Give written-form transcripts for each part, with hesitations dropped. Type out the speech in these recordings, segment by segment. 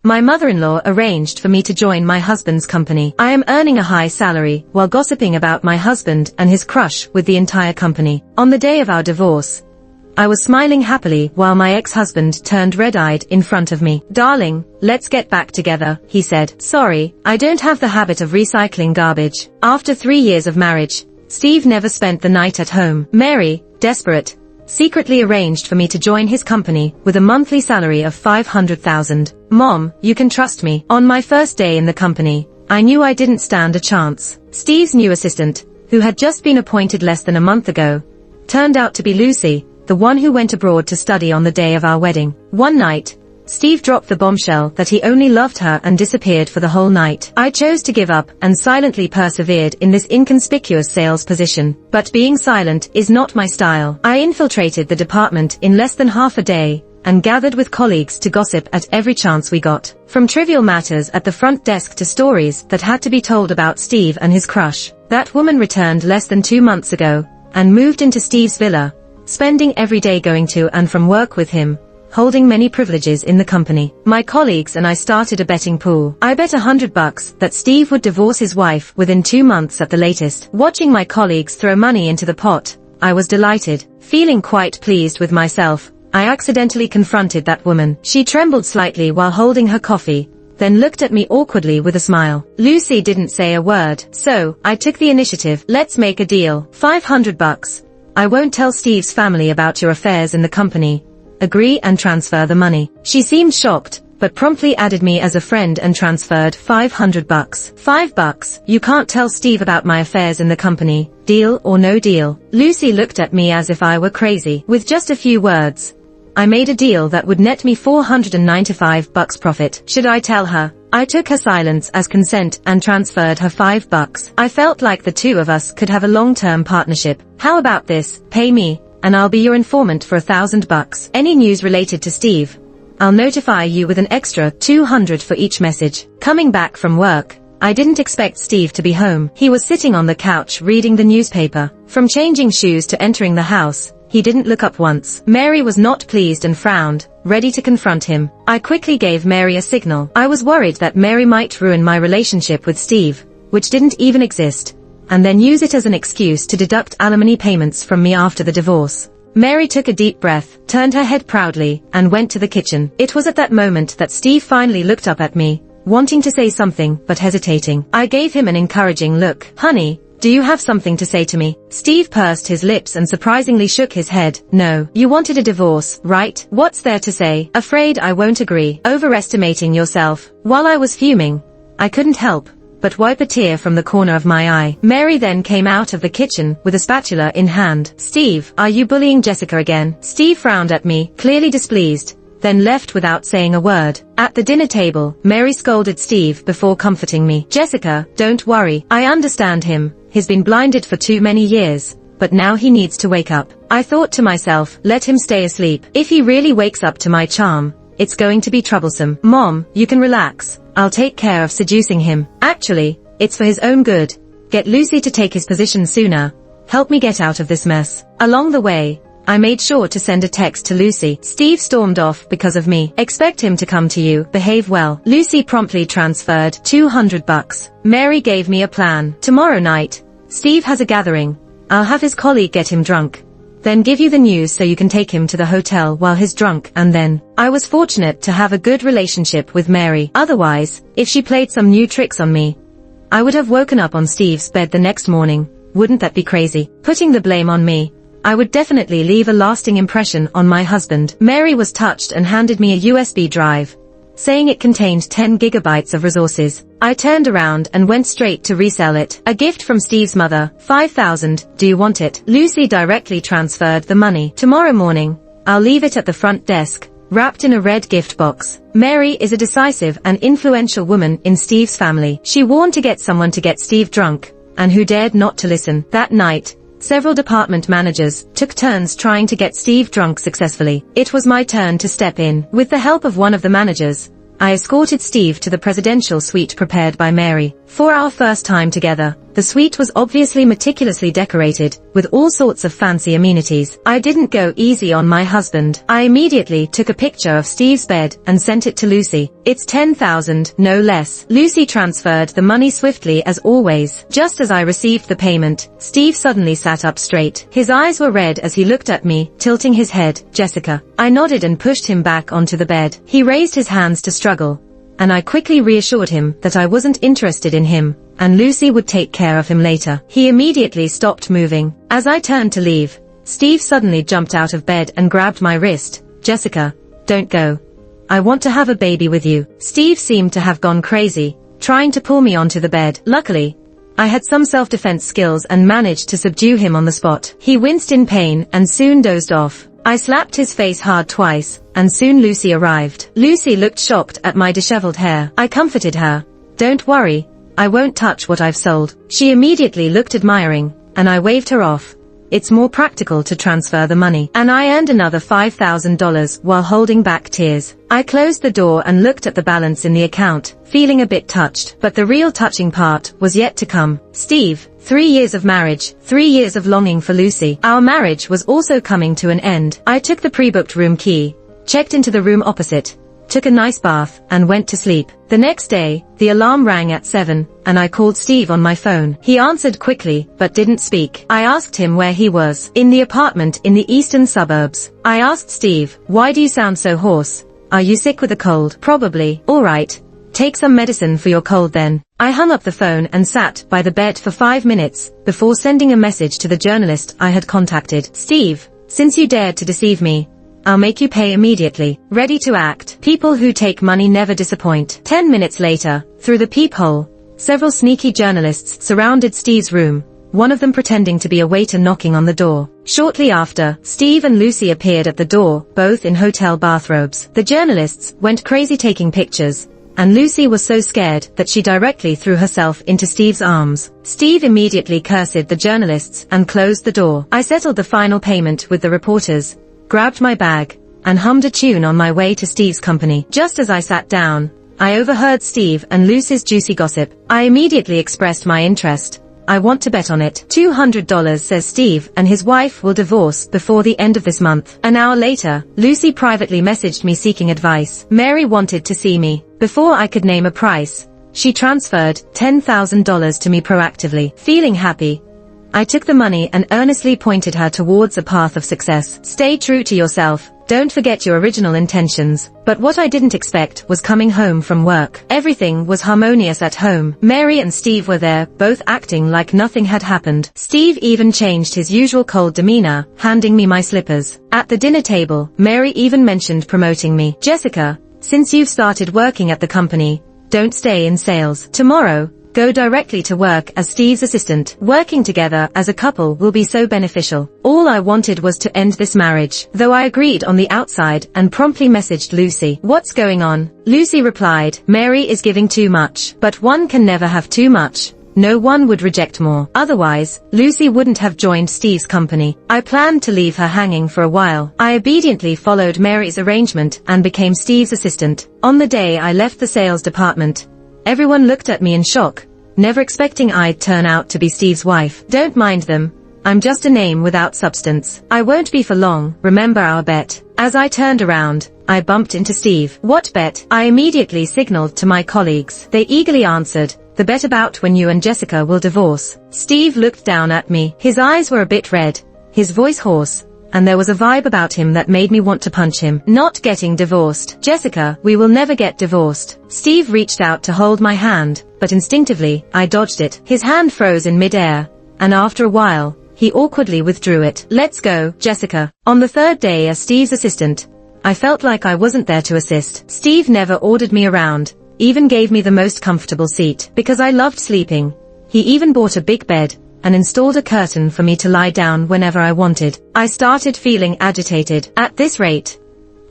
My mother-in-law arranged for me to join my husband's company. I am earning a high salary while gossiping about my husband and his crush with the entire company. On the day of our divorce, I was smiling happily while my ex-husband turned red-eyed in front of me. "Darling, let's get back together," he said. "Sorry, I don't have the habit of recycling garbage." After 3 years of marriage, Steve never spent the night at home. Mary, desperate, secretly arranged for me to join his company with a monthly salary of $500,000. "Mom, you can trust me." On my first day in the company, I knew I didn't stand a chance. Steve's new assistant, who had just been appointed less than a month ago, turned out to be Lucy, the one who went abroad to study on the day of our wedding. One night, Steve dropped the bombshell that he only loved her and disappeared for the whole night. I chose to give up and silently persevered in this inconspicuous sales position. But being silent is not my style. I infiltrated the department in less than half a day and gathered with colleagues to gossip at every chance we got. From trivial matters at the front desk to stories that had to be told about Steve and his crush. That woman returned less than 2 months ago and moved into Steve's villa, spending every day going to and from work with him, holding many privileges in the company. My colleagues and I started a betting pool. I bet $100 that Steve would divorce his wife within 2 months at the latest. Watching my colleagues throw money into the pot, I was delighted. Feeling quite pleased with myself, I accidentally confronted that woman. She trembled slightly while holding her coffee, then looked at me awkwardly with a smile. Lucy didn't say a word, so I took the initiative. "Let's make a deal. $500. I won't tell Steve's family about your affairs in the company. Agree and transfer the money." She seemed shocked, but promptly added me as a friend and transferred $500. $5? You can't tell Steve about my affairs in the company, deal or no deal. Lucy looked at me as if I were crazy. With just a few words, I made a deal that would net me $495 profit. Should I tell her? I took her silence as consent and transferred her $5. I felt like the two of us could have a long-term partnership. "How about this? Pay me, and I'll be your informant for $1,000. Any news related to Steve, I'll notify you with an extra $200 for each message." Coming back from work, I didn't expect Steve to be home. He was sitting on the couch reading the newspaper. From changing shoes to entering the house, he didn't look up once. Mary was not pleased and frowned, ready to confront him. I quickly gave Mary a signal. I was worried that Mary might ruin my relationship with Steve, which didn't even exist, and then use it as an excuse to deduct alimony payments from me after the divorce. Mary took a deep breath, turned her head proudly, and went to the kitchen. It was at that moment that Steve finally looked up at me, wanting to say something but hesitating. I gave him an encouraging look. "Honey, do you have something to say to me?" Steve pursed his lips and surprisingly shook his head. "No. You wanted a divorce, right? What's there to say?" "Afraid I won't agree." Overestimating yourself. While I was fuming, I couldn't help but wipe a tear from the corner of my eye. Mary then came out of the kitchen with a spatula in hand. "Steve, are you bullying Jessica again?" Steve frowned at me, clearly displeased, then left without saying a word. At the dinner table, Mary scolded Steve before comforting me. "Jessica, don't worry. I understand him. He's been blinded for too many years, but now he needs to wake up." I thought to myself, let him stay asleep. If he really wakes up to my charm, it's going to be troublesome. "Mom, you can relax. I'll take care of seducing him. Actually, it's for his own good. Get Lucy to take his position sooner. Help me get out of this mess." Along the way, I made sure to send a text to Lucy. "Steve stormed off because of me. Expect him to come to you. Behave well." Lucy promptly transferred $200. Mary gave me a plan. "Tomorrow night, Steve has a gathering. I'll have his colleague get him drunk, then give you the news so you can take him to the hotel while he's drunk, and then." I was fortunate to have a good relationship with Mary. Otherwise, if she played some new tricks on me, I would have woken up on Steve's bed the next morning. Wouldn't that be crazy? Putting the blame on me, I would definitely leave a lasting impression on my husband. Mary was touched and handed me a USB drive, saying it contained 10 gigabytes of resources. I turned around and went straight to resell it. "A gift from Steve's mother, $5,000, do you want it?" Lucy directly transferred the money. "Tomorrow morning, I'll leave it at the front desk, wrapped in a red gift box." Mary is a decisive and influential woman in Steve's family. She warned to get someone to get Steve drunk, and who dared not to listen? That night, several department managers took turns trying to get Steve drunk successfully. It was my turn to step in. With the help of one of the managers, I escorted Steve to the presidential suite prepared by Mary. For our first time together, The suite was obviously meticulously decorated, with all sorts of fancy amenities. I didn't go easy on my husband. I immediately took a picture of Steve's bed and sent it to Lucy. It's $10,000, no less. Lucy transferred the money swiftly as always. Just as I received the payment, Steve suddenly sat up straight. His eyes were red as he looked at me, tilting his head. Jessica. I nodded and pushed him back onto the bed. He raised his hands to struggle, and I quickly reassured him that I wasn't interested in him, and Lucy would take care of him later. He immediately stopped moving. As I turned to leave, Steve suddenly jumped out of bed and grabbed my wrist. Jessica, don't go. I want to have a baby with you. Steve seemed to have gone crazy, trying to pull me onto the bed. Luckily, I had some self-defense skills and managed to subdue him on the spot. He winced in pain and soon dozed off. I slapped his face hard twice, and soon Lucy arrived. Lucy looked shocked at my disheveled hair. I comforted her. Don't worry, I won't touch what I've sold. She immediately looked admiring, and I waved her off. It's more practical to transfer the money. And I earned another $5,000 while holding back tears. I closed the door and looked at the balance in the account, feeling a bit touched. But the real touching part was yet to come. Steve, 3 years of marriage, 3 years of longing for Lucy. Our marriage was also coming to an end. I took the pre-booked room key, checked into the room opposite, took a nice bath, and went to sleep. The next day, the alarm rang at 7, and I called Steve on my phone. He answered quickly, but didn't speak. I asked him where he was. In the apartment in the eastern suburbs. I asked Steve, why do you sound so hoarse? Are you sick with a cold? Probably. All right. Take some medicine for your cold then. I hung up the phone and sat by the bed for 5 minutes, before sending a message to the journalist I had contacted. Steve, since you dared to deceive me, I'll make you pay immediately. Ready to act. People who take money never disappoint. 10 minutes later, through the peephole, several sneaky journalists surrounded Steve's room, one of them pretending to be a waiter knocking on the door. Shortly after, Steve and Lucy appeared at the door, both in hotel bathrobes. The journalists went crazy taking pictures, and Lucy was so scared that she directly threw herself into Steve's arms. Steve immediately cursed the journalists and closed the door. I settled the final payment with the reporters, grabbed my bag, and hummed a tune on my way to Steve's company. Just as I sat down, I overheard Steve and Lucy's juicy gossip. I immediately expressed my interest. I want to bet on it. $200, says Steve, and his wife will divorce before the end of this month. An hour later, Lucy privately messaged me seeking advice. Mary wanted to see me. Before I could name a price, she transferred $10,000 to me proactively. Feeling happy, I took the money and earnestly pointed her towards a path of success. Stay true to yourself. Don't forget your original intentions. But what I didn't expect was coming home from work. Everything was harmonious at home. Mary and Steve were there, both acting like nothing had happened. Steve even changed his usual cold demeanor, handing me my slippers. At the dinner table, Mary even mentioned promoting me. Jessica, since you've started working at the company, don't stay in sales. Tomorrow, go directly to work as Steve's assistant. Working together as a couple will be so beneficial. All I wanted was to end this marriage, though I agreed on the outside and promptly messaged Lucy. What's going on? Lucy replied, Mary is giving too much. But one can never have too much. No one would reject more. Otherwise, Lucy wouldn't have joined Steve's company. I planned to leave her hanging for a while. I obediently followed Mary's arrangement and became Steve's assistant. On the day I left the sales department, everyone looked at me in shock, never expecting I'd turn out to be Steve's wife. Don't mind them. I'm just a name without substance. I won't be for long. Remember our bet. As I turned around, I bumped into Steve. What bet? I immediately signaled to my colleagues. They eagerly answered, the bet about when you and Jessica will divorce. Steve looked down at me. His eyes were a bit red, his voice hoarse, and there was a vibe about him that made me want to punch him. Not getting divorced. Jessica, we will never get divorced. Steve reached out to hold my hand, but instinctively, I dodged it. His hand froze in midair, and after a while, he awkwardly withdrew it. Let's go, Jessica. On the third day as Steve's assistant, I felt like I wasn't there to assist. Steve never ordered me around, even gave me the most comfortable seat. Because I loved sleeping, he even bought a big bed, and installed a curtain for me to lie down whenever I wanted. I started feeling agitated. At this rate,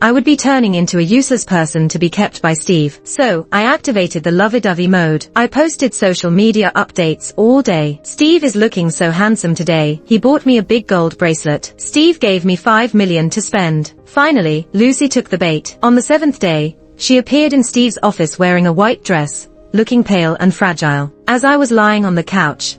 I would be turning into a useless person to be kept by Steve. So, I activated the lovey-dovey mode. I posted social media updates all day. Steve is looking so handsome today. He bought me a big gold bracelet. Steve gave me $5 million to spend. Finally, Lucy took the bait. On the 7th day, she appeared in Steve's office wearing a white dress, looking pale and fragile. As I was lying on the couch,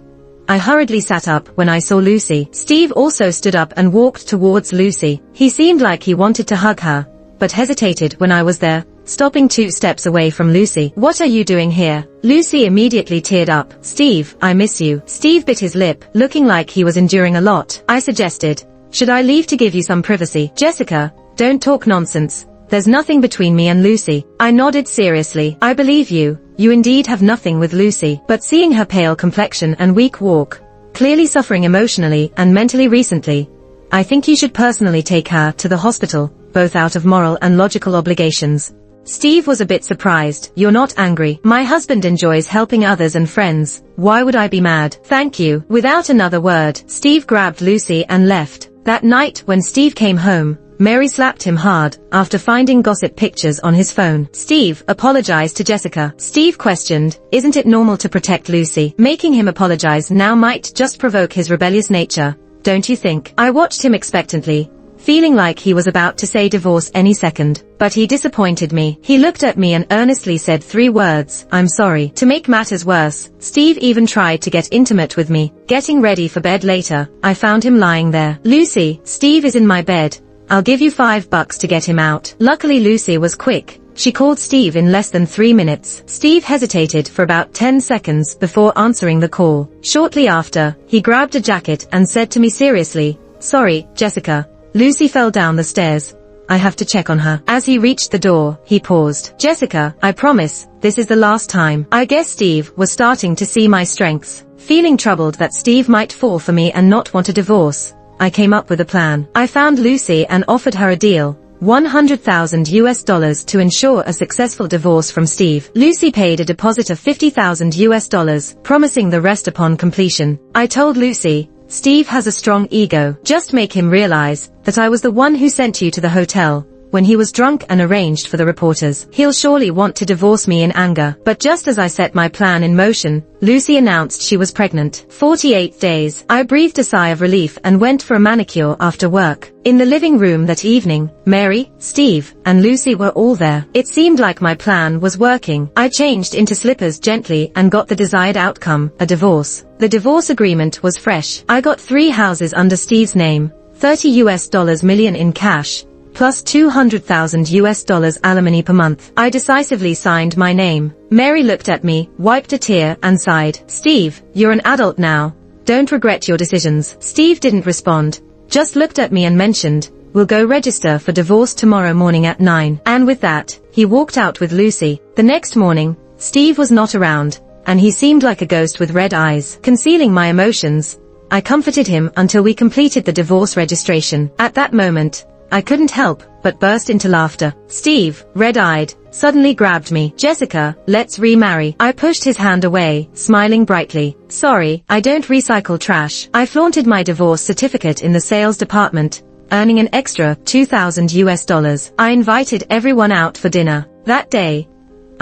I hurriedly sat up when I saw Lucy. Steve also stood up and walked towards Lucy. He seemed like he wanted to hug her, but hesitated when I was there, stopping 2 steps away from Lucy. "What are you doing here?" Lucy immediately teared up. "Steve, I miss you." Steve bit his lip, looking like he was enduring a lot. I suggested, "Should I leave to give you some privacy?" "Jessica, don't talk nonsense. There's nothing between me and Lucy." I nodded seriously. "I believe you. You indeed have nothing with Lucy." But seeing her pale complexion and weak walk, clearly suffering emotionally and mentally recently, I think you should personally take her to the hospital, both out of moral and logical obligations. Steve was a bit surprised. "You're not angry? My husband enjoys helping others and friends. Why would I be mad?" "Thank you." Without another word, Steve grabbed Lucy and left. That night when Steve came home, Mary slapped him hard after finding gossip pictures on his phone. Steve apologized to Jessica. Steve questioned, "Isn't it normal to protect Lucy? Making him apologize now might just provoke his rebellious nature, don't you think?" I watched him expectantly, feeling like he was about to say divorce any second. But he disappointed me. He looked at me and earnestly said 3 words, "I'm sorry." To make matters worse, Steve even tried to get intimate with me. Getting ready for bed later, I found him lying there. "Lucy, Steve is in my bed. I'll give you $5 to get him out." Luckily Lucy was quick. She called Steve in less than 3 minutes. Steve hesitated for about 10 seconds before answering the call. Shortly after, he grabbed a jacket and said to me seriously, "Sorry, Jessica. Lucy fell down the stairs. I have to check on her." As he reached the door, he paused. "Jessica, I promise, this is the last time." I guess Steve was starting to see my strengths. Feeling troubled that Steve might fall for me and not want a divorce, I came up with a plan. I found Lucy and offered her a deal, $100,000 to ensure a successful divorce from Steve. Lucy paid a deposit of $50,000, promising the rest upon completion. I told Lucy, "Steve has a strong ego. Just make him realize that I was the one who sent you to the hotel when he was drunk and arranged for the reporters. He'll surely want to divorce me in anger." But just as I set my plan in motion, Lucy announced she was pregnant. 48 days. I breathed a sigh of relief and went for a manicure after work. In the living room that evening, Mary, Steve, and Lucy were all there. It seemed like my plan was working. I changed into slippers gently and got the desired outcome, a divorce. The divorce agreement was fresh. I got 3 houses under Steve's name, $30 million in cash, plus $200,000 alimony per month. I decisively signed my name. Mary looked at me, wiped a tear, and sighed. "Steve, you're an adult now. Don't regret your decisions." Steve didn't respond, just looked at me and mentioned, "We'll go register for divorce tomorrow morning at 9. And with that, he walked out with Lucy. The next morning, Steve was not around, and he seemed like a ghost with red eyes. Concealing my emotions, I comforted him until we completed the divorce registration. At that moment, I couldn't help but burst into laughter. Steve, red-eyed, suddenly grabbed me. "Jessica, let's remarry." I pushed his hand away, smiling brightly. "Sorry, I don't recycle trash." I flaunted my divorce certificate in the sales department, earning an extra $2,000. I invited everyone out for dinner. That day,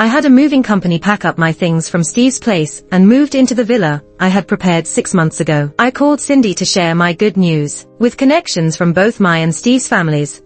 I had a moving company pack up my things from Steve's place and moved into the villa I had prepared 6 months ago. I called Cindy to share my good news. With connections from both my and Steve's families,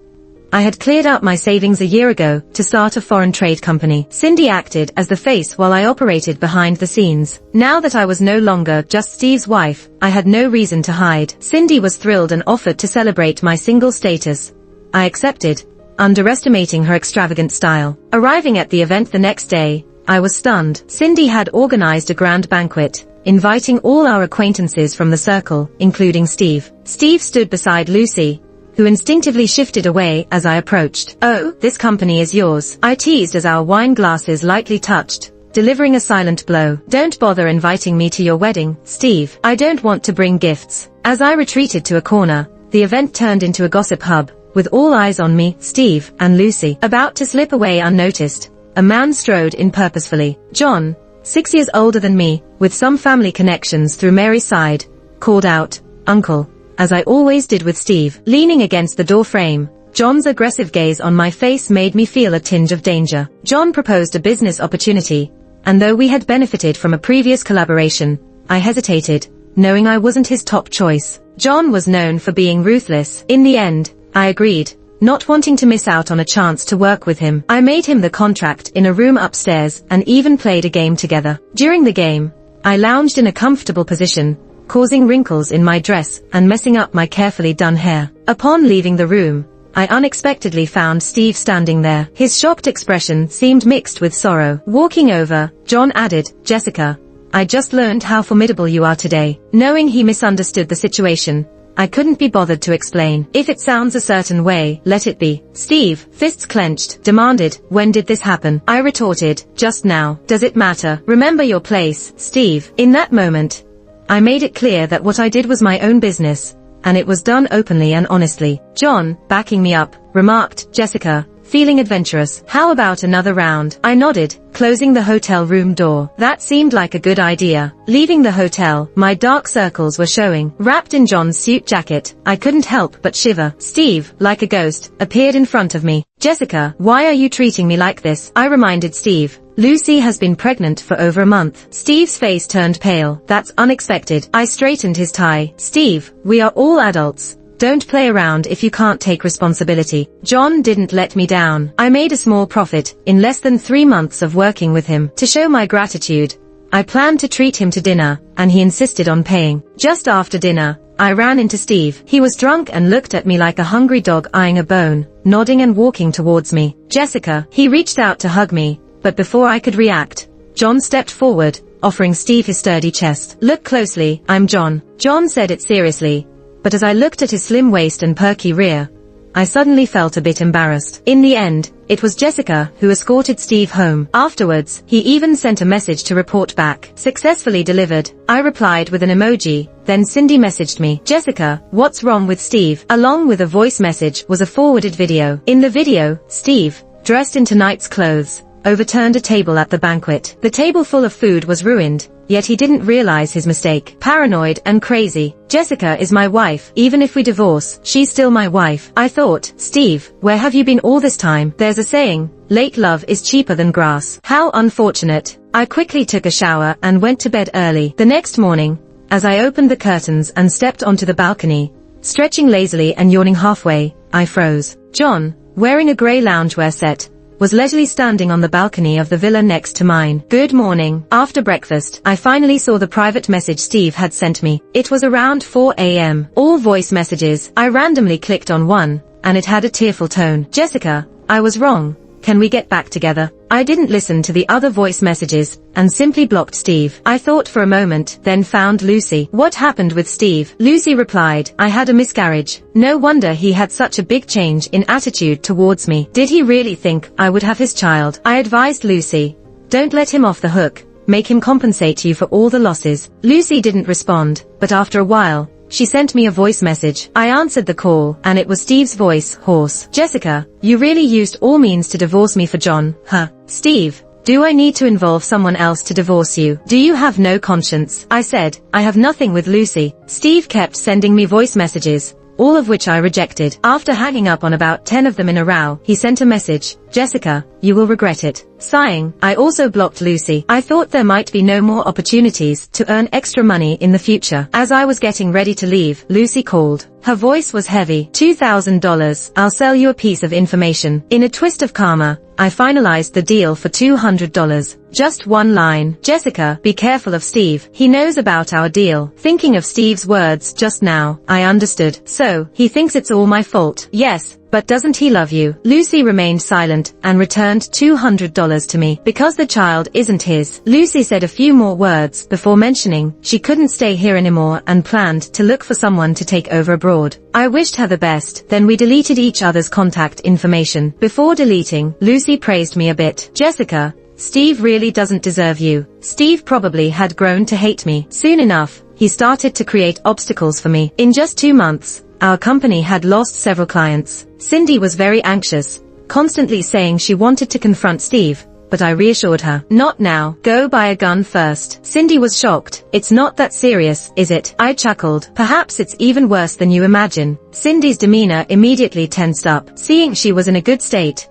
I had cleared out my savings a year ago to start a foreign trade company. Cindy acted as the face while I operated behind the scenes. Now that I was no longer just Steve's wife, I had no reason to hide. Cindy was thrilled and offered to celebrate my single status. I accepted, underestimating her extravagant style. Arriving at the event the next day, I was stunned. Cindy had organized a grand banquet, inviting all our acquaintances from the circle, including Steve. Steve stood beside Lucy, who instinctively shifted away as I approached. "Oh, this company is yours," I teased as our wine glasses lightly touched, delivering a silent blow. "Don't bother inviting me to your wedding, Steve. I don't want to bring gifts." As I retreated to a corner, the event turned into a gossip hub, with all eyes on me, Steve, and Lucy. About to slip away unnoticed, a man strode in purposefully. John, 6 years older than me, with some family connections through Mary's side, called out, "Uncle," as I always did with Steve. Leaning against the door frame, John's aggressive gaze on my face made me feel a tinge of danger. John proposed a business opportunity, and though we had benefited from a previous collaboration, I hesitated, knowing I wasn't his top choice. John was known for being ruthless. In the end, I agreed, not wanting to miss out on a chance to work with him. I made him the contract in a room upstairs and even played a game together. During the game, I lounged in a comfortable position, causing wrinkles in my dress and messing up my carefully done hair. Upon leaving the room, I unexpectedly found Steve standing there. His shocked expression seemed mixed with sorrow. Walking over, John added, "Jessica, I just learned how formidable you are today." Knowing he misunderstood the situation, I couldn't be bothered to explain. "If it sounds a certain way, let it be." Steve, fists clenched, demanded, "When did this happen?" I retorted, "Just now." "Does it matter? Remember your place, Steve." In that moment, I made it clear that what I did was my own business, and it was done openly and honestly. John, backing me up, remarked, "Jessica, feeling adventurous? How about another round?" I nodded, closing the hotel room door. That seemed like a good idea. Leaving the hotel, my dark circles were showing. Wrapped in John's suit jacket, I couldn't help but shiver. Steve, like a ghost, appeared in front of me. "Jessica, why are you treating me like this?" I reminded Steve. "Lucy has been pregnant for over a month." Steve's face turned pale. "That's unexpected." I straightened his tie. "Steve, we are all adults. Don't play around if you can't take responsibility." John didn't let me down. I made a small profit in less than 3 months of working with him. To show my gratitude, I planned to treat him to dinner, and he insisted on paying. Just after dinner, I ran into Steve. He was drunk and looked at me like a hungry dog eyeing a bone, nodding and walking towards me. "Jessica." He reached out to hug me, but before I could react, John stepped forward, offering Steve his sturdy chest. "Look closely, I'm John." John said it seriously, but as I looked at his slim waist and perky rear, I suddenly felt a bit embarrassed. In the end, it was Jessica who escorted Steve home. Afterwards, he even sent a message to report back. "Successfully delivered." I replied with an emoji. Then Cindy messaged me, "Jessica, what's wrong with Steve?" Along with a voice message was a forwarded video. In the video, Steve, dressed in tonight's clothes, overturned a table at the banquet. The table full of food was ruined, yet he didn't realize his mistake. Paranoid and crazy. "Jessica is my wife. Even if we divorce, she's still my wife." I thought, "Steve, where have you been all this time?" There's a saying, late love is cheaper than grass. How unfortunate. I quickly took a shower and went to bed early. The next morning, as I opened the curtains and stepped onto the balcony, stretching lazily and yawning halfway, I froze. John, wearing a grey loungewear set, was leisurely standing on the balcony of the villa next to mine. "Good morning." After breakfast, I finally saw the private message Steve had sent me. It was around 4 a.m. All voice messages. I randomly clicked on one, and it had a tearful tone. "Jessica, I was wrong. Can we get back together?" I didn't listen to the other voice messages, and simply blocked Steve. I thought for a moment, then found Lucy. "What happened with Steve?" Lucy replied, "I had a miscarriage." No wonder he had such a big change in attitude towards me. Did he really think I would have his child? I advised Lucy, "Don't let him off the hook. Make him compensate you for all the losses." Lucy didn't respond, but after a while, she sent me a voice message. I answered the call, and it was Steve's voice, hoarse. "Jessica, you really used all means to divorce me for John, huh?" "Steve, do I need to involve someone else to divorce you? Do you have no conscience?" I said, "I have nothing with Lucy." Steve kept sending me voice messages, all of which I rejected. After hanging up on about 10 of them in a row, he sent a message, "Jessica, you will regret it." Sighing, I also blocked Lucy. I thought there might be no more opportunities to earn extra money in the future. As I was getting ready to leave, Lucy called. Her voice was heavy. $2,000. I'll sell you a piece of information. In a twist of karma, I finalized the deal for $200. Just one line. "Jessica, be careful of Steve. He knows about our deal." Thinking of Steve's words just now, I understood. So, he thinks it's all my fault. Yes, but doesn't he love you? Lucy remained silent and returned $200 to me. "Because the child isn't his." Lucy said a few more words before mentioning she couldn't stay here anymore and planned to look for someone to take over abroad. I wished her the best, then we deleted each other's contact information. Before deleting, Lucy praised me a bit. "Jessica, Steve really doesn't deserve you." Steve probably had grown to hate me. Soon enough, he started to create obstacles for me. In just 2 months, our company had lost several clients. Cindy was very anxious, constantly saying she wanted to confront Steve, but I reassured her. "Not now. Go buy a gun first." Cindy was shocked. "It's not that serious, is it?" I chuckled. "Perhaps it's even worse than you imagine." Cindy's demeanor immediately tensed up. Seeing she was in a good state,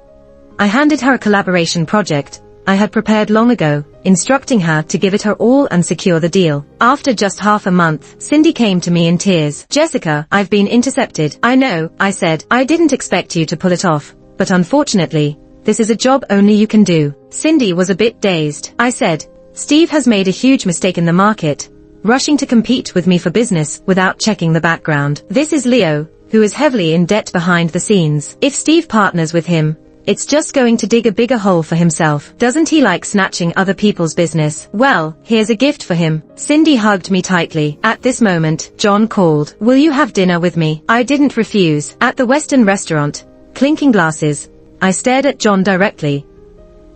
I handed her a collaboration project I had prepared long ago, instructing her to give it her all and secure the deal. After just half a month, Cindy came to me in tears. "Jessica, I've been intercepted." "I know," I said. "I didn't expect you to pull it off, but unfortunately, this is a job only you can do." Cindy was a bit dazed. I said, "Steve has made a huge mistake in the market, rushing to compete with me for business without checking the background. This is Leo, who is heavily in debt behind the scenes. If Steve partners with him, it's just going to dig a bigger hole for himself. Doesn't he like snatching other people's business? Well, here's a gift for him. Cindy hugged me tightly. At this moment, John called. Will you have dinner with me? I didn't refuse. At the Western restaurant, clinking glasses, I stared at John directly.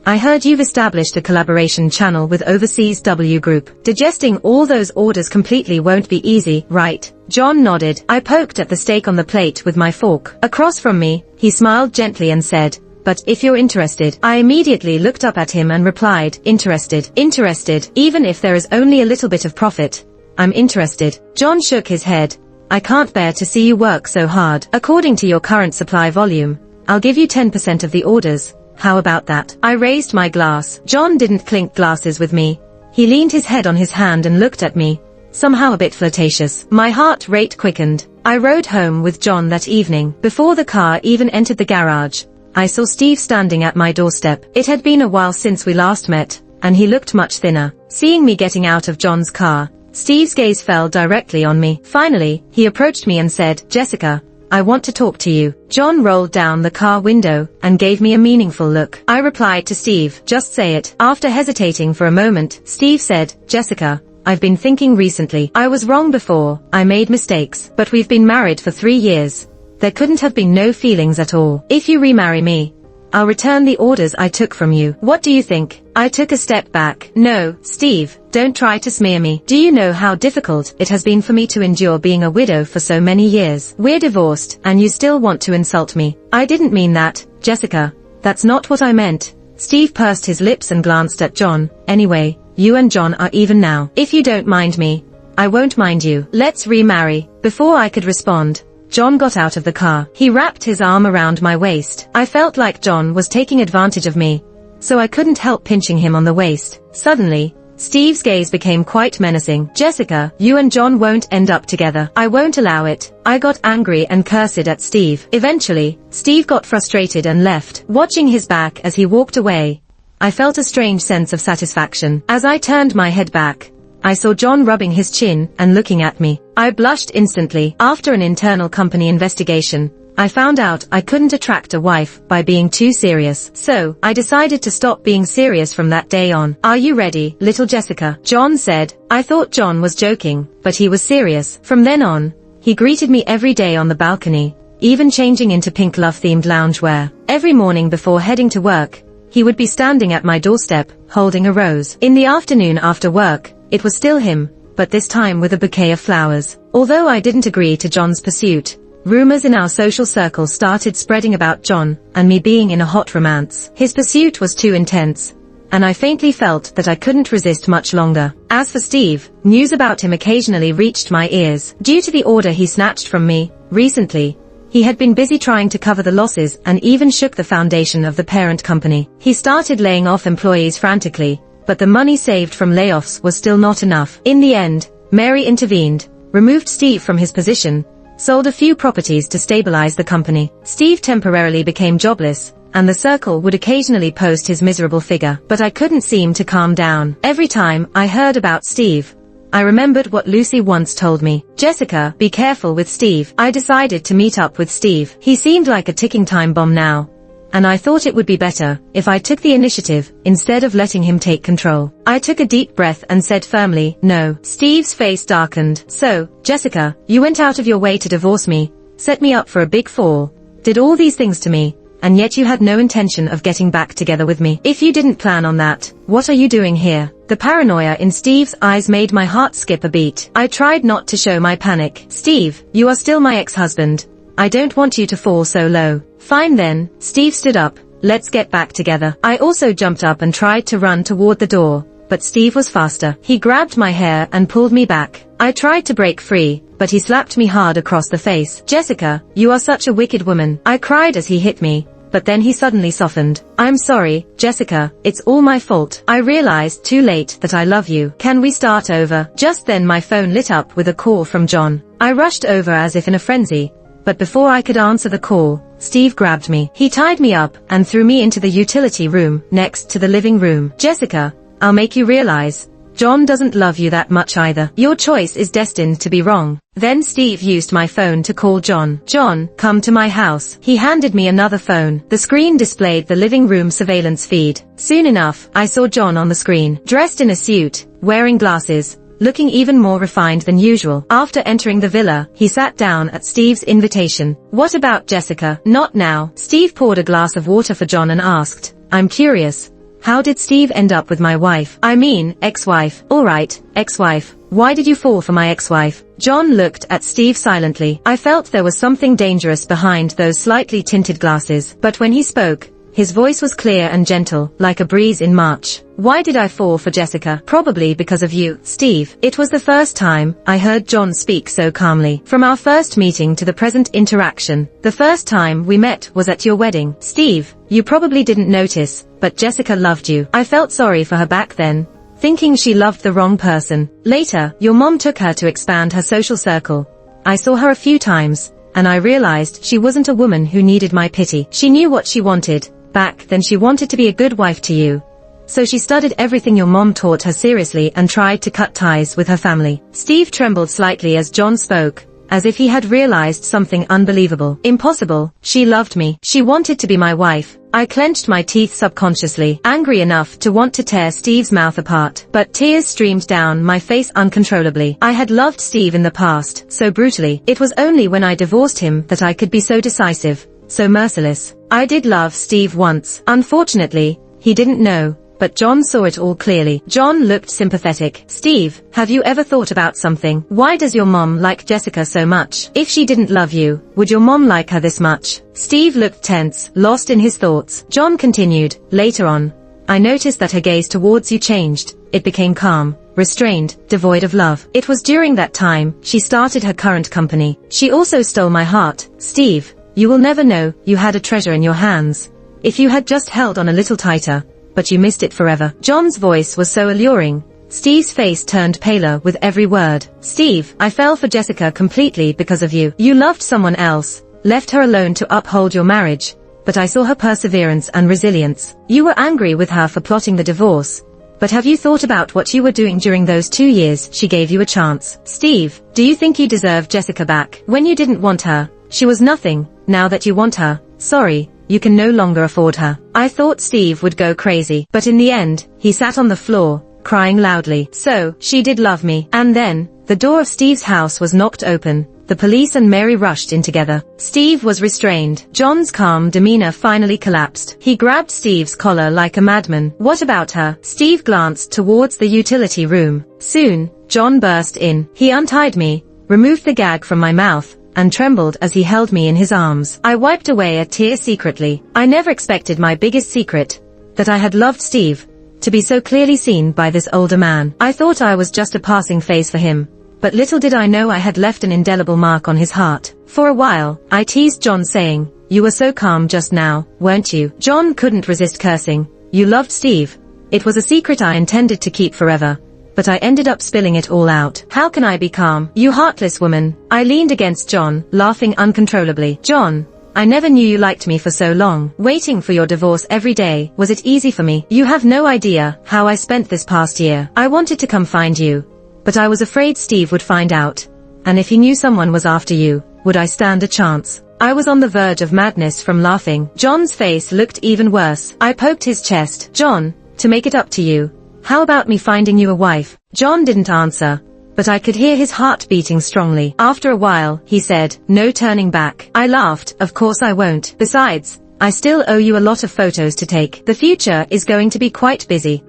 I heard you've established a collaboration channel with Overseas W Group. Digesting all those orders completely won't be easy, right? John nodded. I poked at the steak on the plate with my fork. Across from me, he smiled gently and said, but if you're interested. I immediately looked up at him and replied, interested. Interested, even if there is only a little bit of profit. I'm interested. John shook his head. I can't bear to see you work so hard. According to your current supply volume, I'll give you 10% of the orders. How about that? I raised my glass. John didn't clink glasses with me. He leaned his head on his hand and looked at me, somehow a bit flirtatious. My heart rate quickened. I rode home with John that evening. Before the car even entered the garage, I saw Steve standing at my doorstep. It had been a while since we last met, and he looked much thinner. Seeing me getting out of John's car, Steve's gaze fell directly on me. Finally, he approached me and said, Jessica, I want to talk to you. John rolled down the car window and gave me a meaningful look. I replied to Steve, just say it. After hesitating for a moment, Steve said, Jessica, I've been thinking recently. I was wrong before, I made mistakes, but we've been married for 3 years. There couldn't have been no feelings at all. If you remarry me, I'll return the orders I took from you. What do you think? I took a step back. No, Steve, don't try to smear me. Do you know how difficult it has been for me to endure being a widow for so many years? We're divorced, and you still want to insult me. I didn't mean that, Jessica. That's not what I meant. Steve pursed his lips and glanced at John. Anyway, you and John are even now. If you don't mind me, I won't mind you. Let's remarry. Before I could respond, John got out of the car. He wrapped his arm around my waist. I felt like John was taking advantage of me, so I couldn't help pinching him on the waist. Suddenly, Steve's gaze became quite menacing. Jessica, you and John won't end up together. I won't allow it. I got angry and cursed at Steve. Eventually, Steve got frustrated and left. Watching his back as he walked away, I felt a strange sense of satisfaction. As I turned my head back, I saw John rubbing his chin and looking at me. I blushed instantly. After an internal company investigation, I found out I couldn't attract a wife by being too serious. So, I decided to stop being serious from that day on. Are you ready, little Jessica? John said. I thought John was joking, but he was serious. From then on, he greeted me every day on the balcony, even changing into pink love-themed loungewear. Every morning before heading to work, he would be standing at my doorstep, holding a rose. In the afternoon after work, it was still him, but this time with a bouquet of flowers. Although I didn't agree to John's pursuit, rumors in our social circle started spreading about John and me being in a hot romance. His pursuit was too intense, and I faintly felt that I couldn't resist much longer. As for Steve, news about him occasionally reached my ears. Due to the order he snatched from me recently, he had been busy trying to cover the losses and even shook the foundation of the parent company. He started laying off employees frantically, but the money saved from layoffs was still not enough. In the end, Mary intervened, removed Steve from his position, sold a few properties to stabilize the company. Steve temporarily became jobless, and the circle would occasionally post his miserable figure. But I couldn't seem to calm down. Every time I heard about Steve, I remembered what Lucy once told me. Jessica, be careful with Steve. I decided to meet up with Steve. He seemed like a ticking time bomb now, and I thought it would be better if I took the initiative instead of letting him take control. I took a deep breath and said firmly, no. Steve's face darkened. So, Jessica, you went out of your way to divorce me, set me up for a big fall, did all these things to me, and yet you had no intention of getting back together with me. If you didn't plan on that, what are you doing here? The paranoia in Steve's eyes made my heart skip a beat. I tried not to show my panic. Steve, you are still my ex-husband. I don't want you to fall so low. Fine then. Steve stood up. Let's get back together. I also jumped up and tried to run toward the door, but Steve was faster. He grabbed my hair and pulled me back. I tried to break free, but he slapped me hard across the face. Jessica, you are such a wicked woman. I cried as he hit me, but then he suddenly softened. I'm sorry, Jessica, it's all my fault. I realized too late that I love you. Can we start over? Just then my phone lit up with a call from John. I rushed over as if in a frenzy, but before I could answer the call, Steve grabbed me. He tied me up and threw me into the utility room next to the living room. Jessica, I'll make you realize John doesn't love you that much either. Your choice is destined to be wrong. Then Steve used my phone to call John. John, come to my house. He handed me another phone. The screen displayed the living room surveillance feed. Soon enough, I saw John on the screen, dressed in a suit, wearing glasses, looking even more refined than usual. After entering the villa, he sat down at Steve's invitation. What about Jessica? Not now. Steve poured a glass of water for John and asked, I'm curious. How did Steve end up with my wife? I mean, ex-wife. Alright, ex-wife. Why did you fall for my ex-wife? John looked at Steve silently. I felt there was something dangerous behind those slightly tinted glasses, but when he spoke, his voice was clear and gentle, like a breeze in March. Why did I fall for Jessica? Probably because of you, Steve. It was the first time I heard John speak so calmly. From our first meeting to the present interaction, the first time we met was at your wedding. Steve, you probably didn't notice, but Jessica loved you. I felt sorry for her back then, thinking she loved the wrong person. Later, your mom took her to expand her social circle. I saw her a few times, and I realized she wasn't a woman who needed my pity. She knew what she wanted. Back then she wanted to be a good wife to you. So she studied everything your mom taught her seriously and tried to cut ties with her family. Steve trembled slightly as John spoke, as if he had realized something unbelievable. Impossible. She loved me. She wanted to be my wife. I clenched my teeth subconsciously, angry enough to want to tear Steve's mouth apart. But tears streamed down my face uncontrollably. I had loved Steve in the past, so brutally. It was only when I divorced him that I could be so decisive, so merciless. I did love Steve once. Unfortunately, he didn't know, but John saw it all clearly. John looked sympathetic. Steve, have you ever thought about something? Why does your mom like Jessica so much? If she didn't love you, would your mom like her this much? Steve looked tense, lost in his thoughts. John continued, later on, I noticed that her gaze towards you changed. It became calm, restrained, devoid of love. It was during that time she started her current company. She also stole my heart. Steve, you will never know you had a treasure in your hands. If you had just held on a little tighter, but you missed it forever. John's voice was so alluring. Steve's face turned paler with every word. Steve, I fell for Jessica completely because of you. You loved someone else, left her alone to uphold your marriage, but I saw her perseverance and resilience. You were angry with her for plotting the divorce, but have you thought about what you were doing during those 2 years she gave you a chance? Steve, do you think you deserve Jessica back? When you didn't want her, she was nothing. Now that you want her, sorry, you can no longer afford her. I thought Steve would go crazy, but in the end, he sat on the floor, crying loudly. So, she did love me. And then, the door of Steve's house was knocked open. The police and Mary rushed in together. Steve was restrained. John's calm demeanor finally collapsed. He grabbed Steve's collar like a madman. What about her? Steve glanced towards the utility room. Soon, John burst in. He untied me, removed the gag from my mouth, and trembled as he held me in his arms. I wiped away a tear secretly. I never expected my biggest secret, that I had loved Steve, to be so clearly seen by this older man. I thought I was just a passing phase for him, but little did I know I had left an indelible mark on his heart. For a while, I teased John saying, you were so calm just now, weren't you? John couldn't resist cursing. You loved Steve. It was a secret I intended to keep forever, but I ended up spilling it all out. How can I be calm? You heartless woman. I leaned against John, laughing uncontrollably. John, I never knew you liked me for so long. Waiting for your divorce every day, was it easy for me? You have no idea how I spent this past year. I wanted to come find you, but I was afraid Steve would find out. And if he knew someone was after you, would I stand a chance? I was on the verge of madness from laughing. John's face looked even worse. I poked his chest. John, to make it up to you, how about me finding you a wife? John didn't answer, but I could hear his heart beating strongly. After a while, he said, no turning back. I laughed. Of course I won't. Besides, I still owe you a lot of photos to take. The future is going to be quite busy.